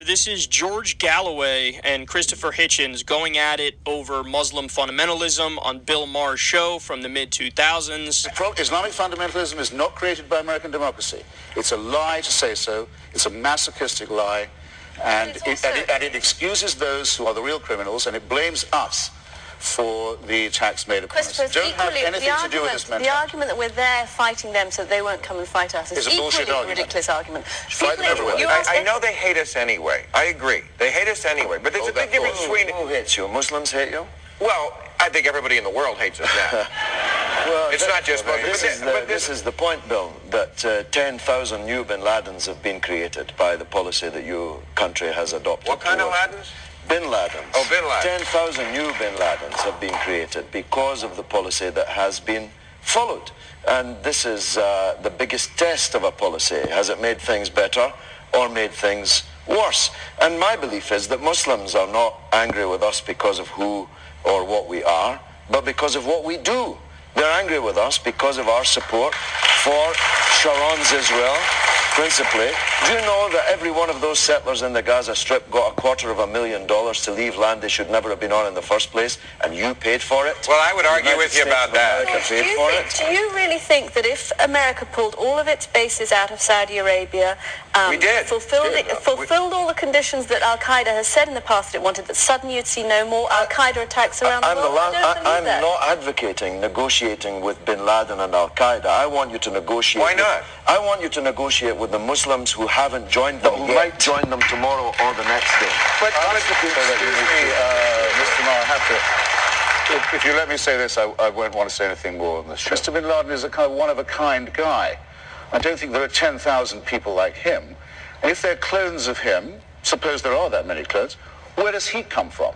This is George Galloway and Christopher Hitchens going at it over Muslim fundamentalism on Bill Maher's show from the mid-2000s. Islamic fundamentalism is not created by American democracy. It's a lie to say so. It's a masochistic lie. And it excuses those who are the real criminals, and it blames us for the attacks made upon us. Don't have anything to do with this mentality. The argument that we're there fighting them so they won't come and fight us is equally a ridiculous argument. Fight them everywhere. I know they hate us anyway. I agree. They hate us anyway. But there's a big difference between... Who hates you? Muslims hate you? Well, I think everybody in the world hates us now. Well, it's not just Muslims. This is the point, Bill, that 10,000 new Bin Ladens have been created by the policy that your country has adopted. What kind of Ladens? Bin Ladens. Oh, Bin Laden. 10,000 new Bin Ladens have been created because of the policy that has been followed. And this is the biggest test of a policy. Has it made things better or made things worse? And my belief is that Muslims are not angry with us because of who or what we are, but because of what we do. They're angry with us because of our support for Sharon's Israel, principally. Do you know that every one of those settlers in the Gaza Strip got $250,000 to leave land they should never have been on in the first place, and you paid for it? Well, I would argue with you about that. Do you really think that if America pulled all of its bases out of Saudi Arabia, fulfilled all the conditions that Al-Qaeda has said in the past that it wanted, that suddenly you'd see no more Al-Qaeda attacks around the world? I'm not advocating negotiating with Bin Laden and Al-Qaeda. I want you to negotiate. Why not? I want you to negotiate with the Muslims who haven't joined them, who might join them tomorrow or the next day. But excuse me, Mr. Maher, I have to... If you let me say this, I won't want to say anything more on this show. Mr. Bin Laden is a kind of one-of-a-kind guy. I don't think there are 10,000 people like him. And if they're clones of him, suppose there are that many clones, where does he come from?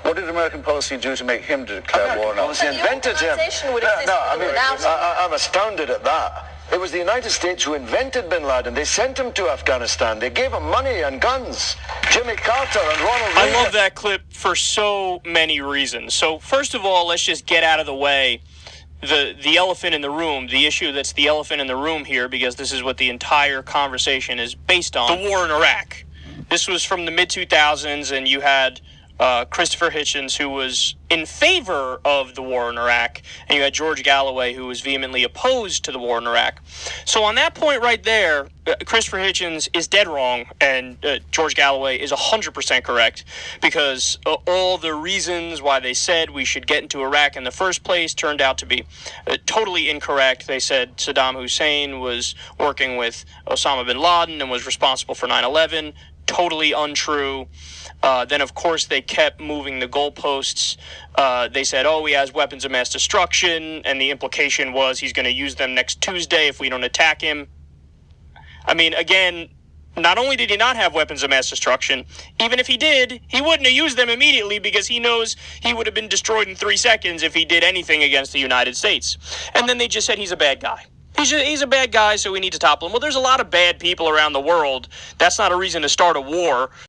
What did American policy do to make him declare war on us? Policy invented him. I'm astounded at that. It was the United States who invented Bin Laden. They sent him to Afghanistan. They gave him money and guns. Jimmy Carter and Ronald Reagan. I love that clip for so many reasons. So first of all, let's just get out of the way the elephant in the room, the issue that's the elephant in the room here, because this is what the entire conversation is based on. The war in Iraq. This was from the mid-2000s, and you had Christopher Hitchens, who was in favor of the war in Iraq, and you had George Galloway, who was vehemently opposed to the war in Iraq. So on that point right there, Christopher Hitchens is dead wrong, and George Galloway is 100% correct, because all the reasons why they said we should get into Iraq in the first place turned out to be totally incorrect. They said Saddam Hussein was working with Osama bin Laden and was responsible for 9/11. Totally untrue. Then, of course, they kept moving the goalposts. They said, he has weapons of mass destruction, and the implication was he's going to use them next Tuesday if we don't attack him. I mean, again, not only did he not have weapons of mass destruction, even if he did, he wouldn't have used them immediately because he knows he would have been destroyed in 3 seconds if he did anything against the United States. And then they just said he's a bad guy. He's a bad guy, so we need to topple him. Well, there's a lot of bad people around the world. That's not a reason to start a war.